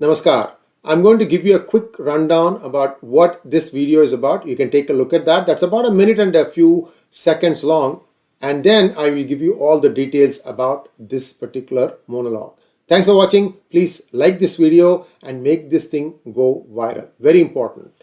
Namaskar. I'm going to give you a quick rundown about what this video is about. You can take a look at that. That's about a minute and a few seconds long. And then I will give you all the details about this particular monologue. Thanks for watching. Please like this video and make this thing go viral. Very important.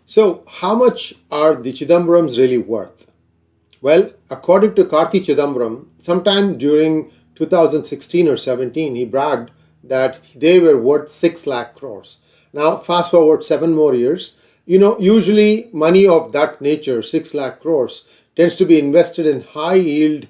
So, how much are the Chidambarams really worth? Well, according to Karti Chidambaram, sometime during 2016 or 17, he bragged that they were worth 6 lakh crores. Now, fast forward 7 more years, usually money of that nature, 6 lakh crores, tends to be invested in high yield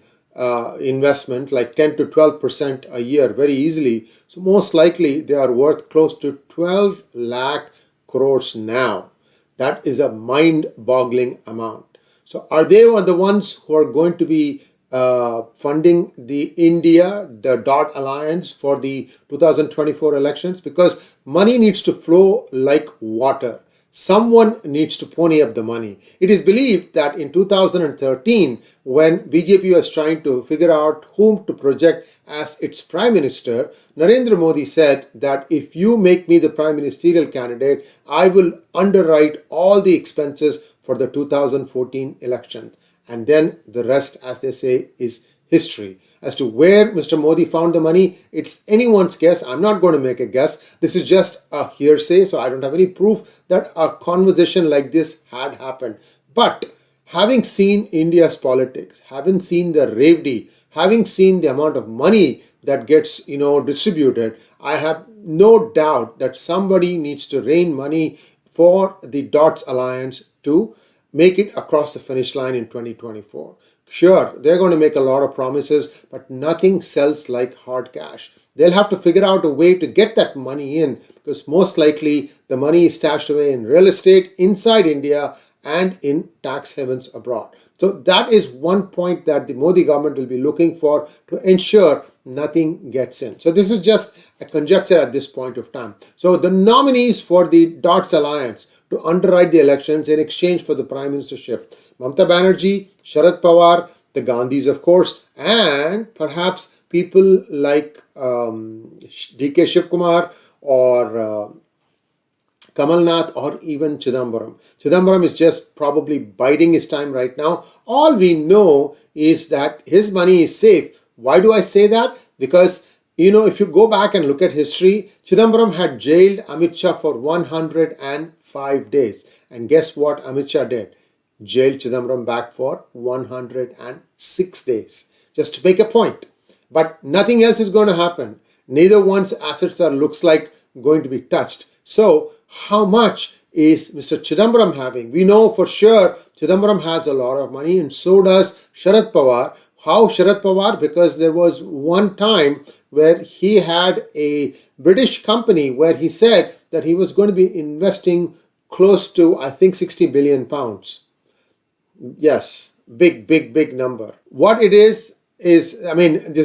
investment like 10 to 12% a year very easily. So, most likely they are worth close to 12 lakh crores now. That is a mind-boggling amount. So are they the ones who are going to be funding the 𝗤𝗬𝗏 alliance for the 2024 elections? Because money needs to flow like water. Someone needs to pony up the money. It is believed that in 2013, when BJP was trying to figure out whom to project as its prime minister, Narendra Modi said that if you make me the prime ministerial candidate, I will underwrite all the expenses for the 2014 election. And then the rest, as they say, is history. As to where Mr. Modi found the money, it's anyone's guess. I'm not going to make a guess. This is just a hearsay, so I don't have any proof that a conversation like this had happened. But having seen India's politics, having seen the 𝗣𝗚𝗏, having seen the amount of money that gets, distributed, I have no doubt that somebody needs to rain money for the 𝗤𝗏 alliance to make it across the finish line in 2024. Sure, they're going to make a lot of promises, but nothing sells like hard cash. They'll have to figure out a way to get that money in, because most likely the money is stashed away in real estate inside India and in tax havens abroad. So that is one point that the Modi government will be looking for to ensure nothing gets in. So this is just a conjecture at this point of time. So the nominees for the 𝗤𝗏 alliance to underwrite the elections in exchange for the prime ministership: Mamata Banerjee, Sharad Pawar, the Gandhis of course, and perhaps people like D K Shivakumar or Kamalnath or even Chidambaram. Chidambaram is just probably biding his time right now. All we know is that his money is safe. Why do I say that? Because if you go back and look at history, Chidambaram had jailed Amit Shah for 105 days. And guess what Amit Shah did? Jailed Chidambaram back for 106 days. Just to make a point. But nothing else is going to happen. Neither one's assets looks like going to be touched. So how much is Mr. Chidambaram having? We know for sure Chidambaram has a lot of money, and so does Sharad Pawar. How Sharad Pawar? Because there was one time where he had a British company where he said that he was going to be investing close to, I think, 60 billion pounds. Yes, big number. What it is, this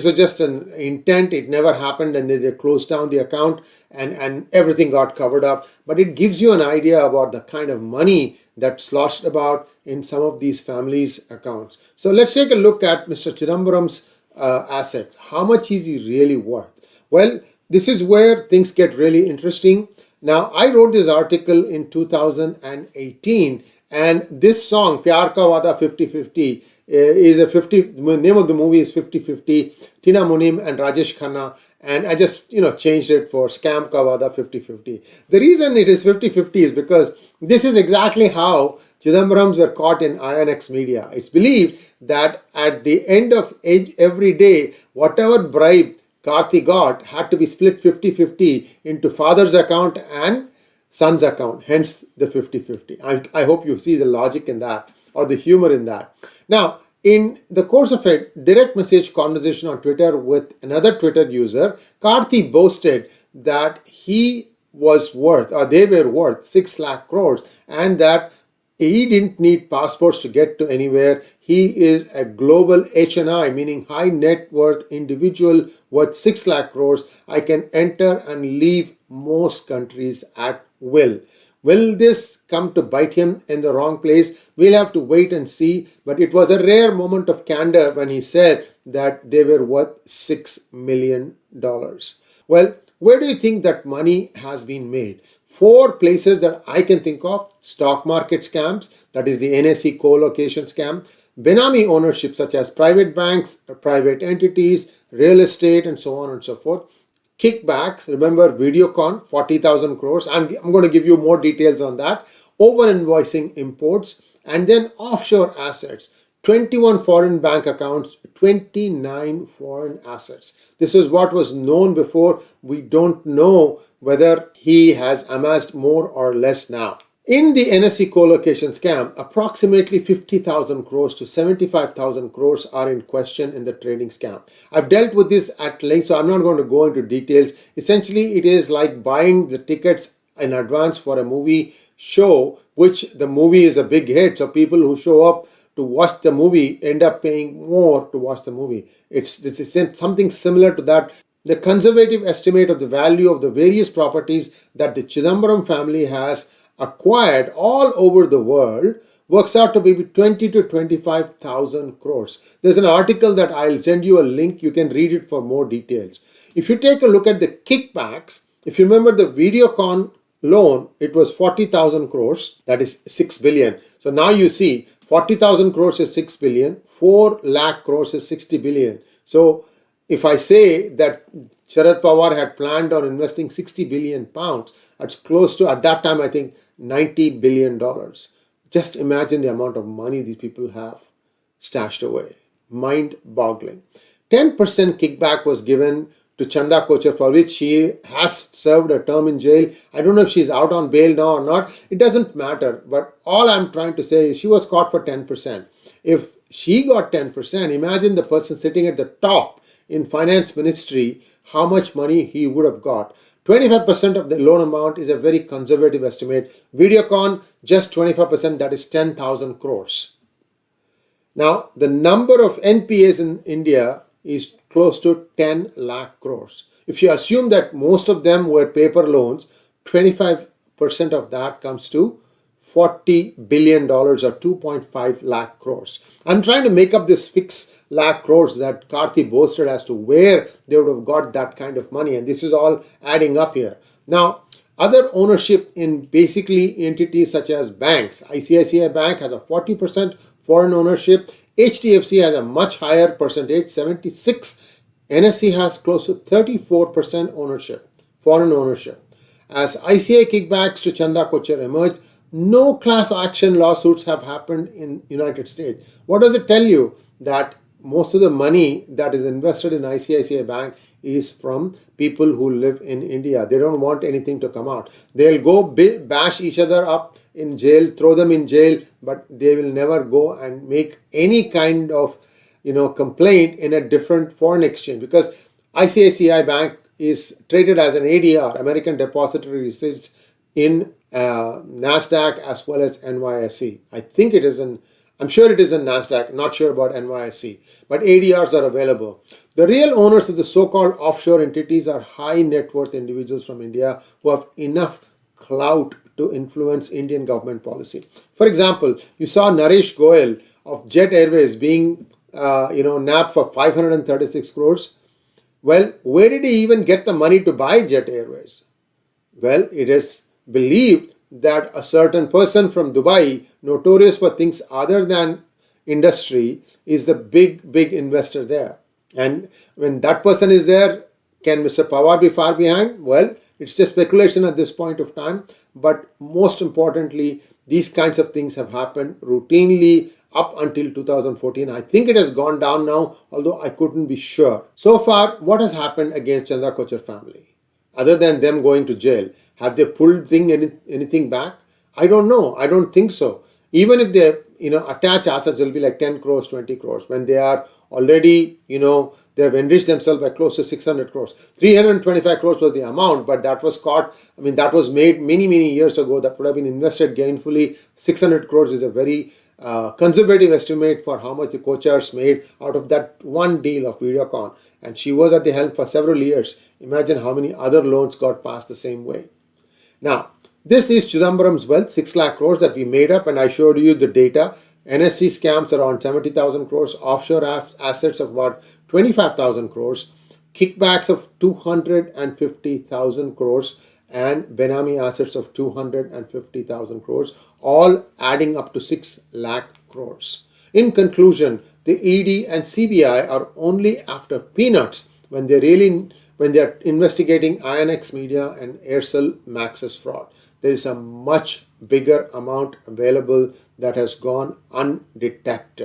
was just an intent. It never happened, and they closed down the account and everything got covered up. But it gives you an idea about the kind of money that's sloshed about in some of these families' accounts. So let's take a look at Mr. Chidambaram's assets. How much is he really worth? Well, this is where things get really interesting. Now, I wrote this article in 2018, And this song, 𝗣𝗚𝘂𝗍𝘅 𝗍𝙑 50/50, is a 50. The name of the movie is 50/50. Tina Munim and Rajesh Khanna, and I just changed it for Scam Ka Wada 50/50. The reason it is 50/50 is because this is exactly how Chidambarams were caught in INX media. It's believed that at the end of every day, whatever bribe Karti got had to be split 50/50 into father's account and son's account, hence the 50/50. I hope you see the logic in that, or the humor in that. Now, in the course of a direct message conversation on Twitter with another Twitter user, Karti boasted that he was worth, or they were worth 6 lakh crores, and that he didn't need passports to get to anywhere. He is a global HNI, meaning high net worth individual worth 6 lakh crores. I can enter and leave most countries at will. Will this come to bite him in the wrong place? We'll have to wait and see. But it was a rare moment of candor when he said that they were worth $6 million. Well, where do you think that money has been made? 4 places that I can think of: stock market scams, that is the 𝗒𝐺𝑖 co-location scam; Benami ownership, such as private banks, private entities, real estate, and so on and so forth; kickbacks, remember Videocon, 40,000 crores. I'm going to give you more details on that; over-invoicing imports; and then offshore assets. 21 foreign bank accounts, 29 foreign assets. This is what was known before. We don't know whether he has amassed more or less now. In the 𝗒𝐺𝑖 co-location scam, approximately 50,000 crores to 75,000 crores are in question in the trading scam. I've dealt with this at length, so I'm not going to go into details. Essentially, it is like buying the tickets in advance for a movie show, which the movie is a big hit. So people who show up to watch the movie end up paying more to watch the movie. It's something similar to that. The conservative estimate of the value of the various properties that the Chidambaram family has acquired all over the world works out to be 20 to 25,000 crores. There's an article that I'll send you a link. You can read it for more details. If you take a look at the kickbacks, if you remember the Videocon loan, it was 40,000 crores, that is 6 billion. So now you see 40,000 crores is 6 billion, 4 lakh crores is 60 billion. So if I say that Sharad Pawar had planned on investing 60 billion pounds, that's close to, at that time, I think, $90 billion. Just imagine the amount of money these people have stashed away. Mind-boggling. 10% kickback was given to Chanda Kochhar, for which she has served a term in jail. I don't know if she's out on bail now or not. It doesn't matter. But all I'm trying to say is she was caught for 10%. If she got 10%, imagine the person sitting at the top in finance ministry, how much money he would have got. 25% of the loan amount is a very conservative estimate. Videocon, just 25%, that is 10,000 crores. Now, the number of NPAs in India is close to 10 lakh crores. If you assume that most of them were paper loans, 25% of that comes to $40 billion or 2.5 lakh crores. I'm trying to make up this 6 lakh crores that Karti boasted as to where they would have got that kind of money, and this is all adding up here. Now, other ownership in basically entities such as banks. ICICI Bank has a 40% foreign ownership. HDFC has a much higher percentage, 76. 𝗒𝐺𝑖 has close to 34% ownership, foreign ownership. As ICA kickbacks to Chanda Kochhar emerged, no class action lawsuits have happened in United States. What does it tell you? That most of the money that is invested in ICICI Bank is from people who live in India. They don't want anything to come out. They'll go bash each other up in jail, throw them in jail, but they will never go and make any kind of complaint in a different foreign exchange, because ICICI Bank is traded as an ADR, American Depository Receipts, in NASDAQ as well as NYSE. I'm sure it is in NASDAQ, not sure about NYSE, but ADRs are available. The real owners of the so-called offshore entities are high net worth individuals from India who have enough clout to influence Indian government policy. For example, you saw Naresh Goyal of Jet Airways being nabbed for 536 crores. Well, where did he even get the money to buy Jet Airways? Well, it is believed that a certain person from Dubai, notorious for things other than industry, is the big investor there. And when that person is there, can Mr. Pawar be far behind? Well, it's just speculation at this point of time. But most importantly, these kinds of things have happened routinely up until 2014. I think it has gone down now, although I couldn't be sure. So far, what has happened against Chanda Kochhar family? Other than them going to jail, have they pulled anything back? I don't know. I don't think so. Even if they attach assets, will be like 10 crores, 20 crores. When they are already, they have enriched themselves by close to 600 crores. 325 crores was the amount, but that was caught. That was made many years ago. That would have been invested gainfully. 600 crores is a very conservative estimate for how much the Kochhars made out of that one deal of Videocon. And she was at the helm for several years. Imagine how many other loans got passed the same way. Now, this is Chidambaram's wealth, 6 lakh crores that we made up, and I showed you the data. NSC scams around 70,000 crores, offshore assets of about 25,000 crores, kickbacks of 250,000 crores, and Benami assets of 250,000 crores, all adding up to 6 lakh crores. In conclusion, the ED and CBI are only after peanuts when they are investigating INX Media and Aircel Maxis fraud. There is a much bigger amount available that has gone undetected.